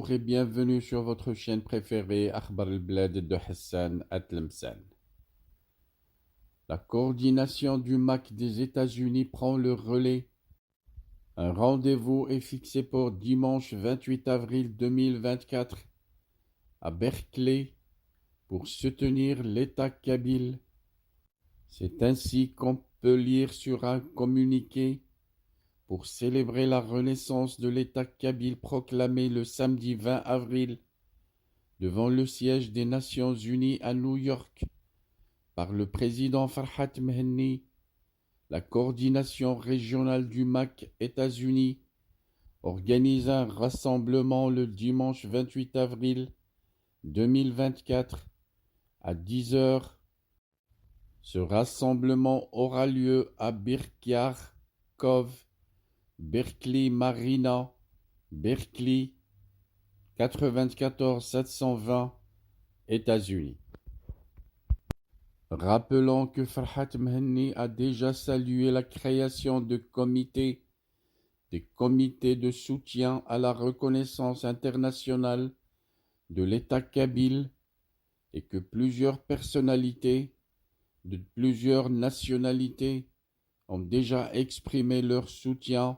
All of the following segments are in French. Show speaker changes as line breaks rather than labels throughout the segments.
Bonjour et bienvenue sur votre chaîne préférée Akhbar al-Blad de Hassan Atlemsan. La coordination du MAC des États-Unis prend le relais. Un rendez-vous est fixé pour dimanche 28 avril 2024 à Berkeley pour soutenir l'État kabyle. C'est ainsi qu'on peut lire sur un communiqué pour célébrer la renaissance de l'État kabyle proclamé le samedi 20 avril devant le siège des Nations Unies à New York par le président Farhat Mehenni. La coordination régionale du MAC États-Unis organise un rassemblement le dimanche 28 avril 2024 à 10 heures. Ce rassemblement aura lieu à Birkyard Cove, Berkeley Marina, Berkeley, 94 720, États-Unis. Rappelons que Farhat Mehenni a déjà salué la création des comités de soutien à la reconnaissance internationale de l'État kabyle et que plusieurs personnalités de plusieurs nationalités ont déjà exprimé leur soutien.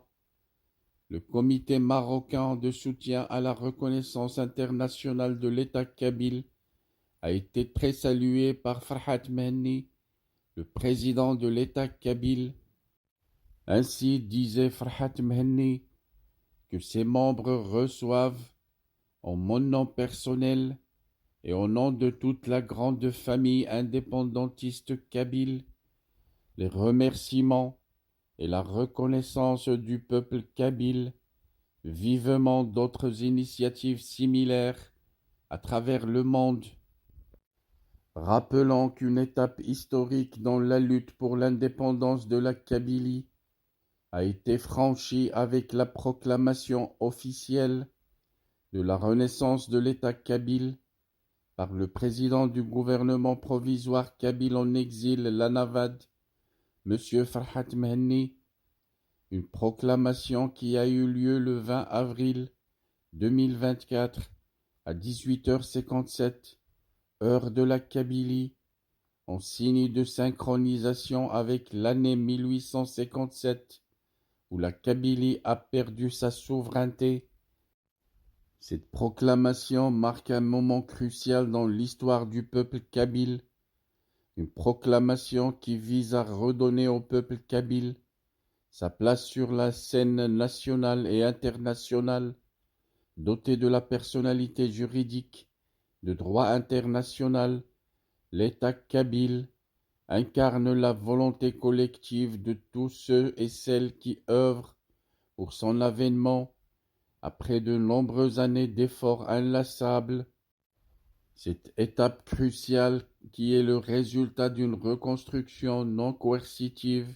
Le comité marocain de soutien à la reconnaissance internationale de l'État kabyle a été très salué par Farhat Mehenni, le président de l'État kabyle. Ainsi disait Farhat Mehenni que ses membres reçoivent, en mon nom personnel et au nom de toute la grande famille indépendantiste kabyle, les remerciements et la reconnaissance du peuple kabyle, vivement d'autres initiatives similaires à travers le monde. Rappelons qu'une étape historique dans la lutte pour l'indépendance de la Kabylie a été franchie avec la proclamation officielle de la renaissance de l'État kabyle par le président du gouvernement provisoire kabyle en exil, l'Anavad, M. Farhat Mehenni, une proclamation qui a eu lieu le 20 avril 2024 à 18h57, heure de la Kabylie, en signe de synchronisation avec l'année 1857, où la Kabylie a perdu sa souveraineté. Cette proclamation marque un moment crucial dans l'histoire du peuple kabyle, une proclamation qui vise à redonner au peuple kabyle sa place sur la scène nationale et internationale, dotée de la personnalité juridique de droit international. L'État kabyle incarne la volonté collective de tous ceux et celles qui œuvrent pour son avènement après de nombreuses années d'efforts inlassables. Cette étape cruciale qui est le résultat d'une reconstruction non coercitive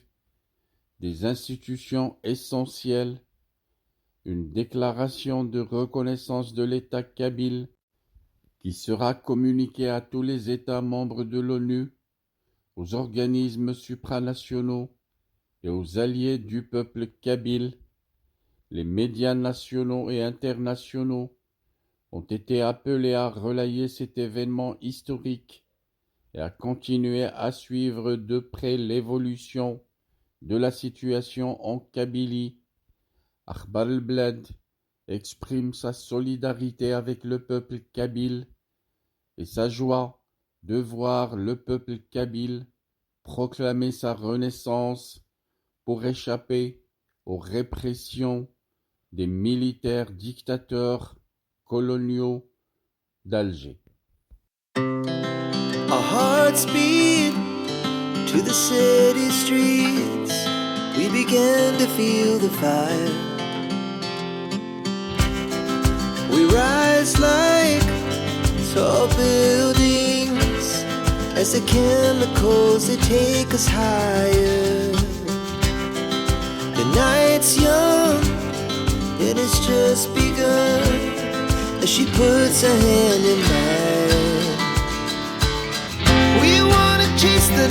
des institutions essentielles, une déclaration de reconnaissance de l'État kabyle qui sera communiquée à tous les États membres de l'ONU, aux organismes supranationaux et aux alliés du peuple kabyle. Les médias nationaux et internationaux ont été appelés à relayer cet événement historique et à continuer à suivre de près l'évolution de la situation en Kabylie. Akhbar al-Blad exprime sa solidarité avec le peuple kabyle et sa joie de voir le peuple kabyle proclamer sa renaissance pour échapper aux répressions des militaires dictateurs coloniaux d'Alger.
Our hearts beat to the city streets. We began to feel the fire. We rise like tall buildings as the chemicals, they take us higher. The night's young, it has just begun as she puts her hand in mine. We wanna chase the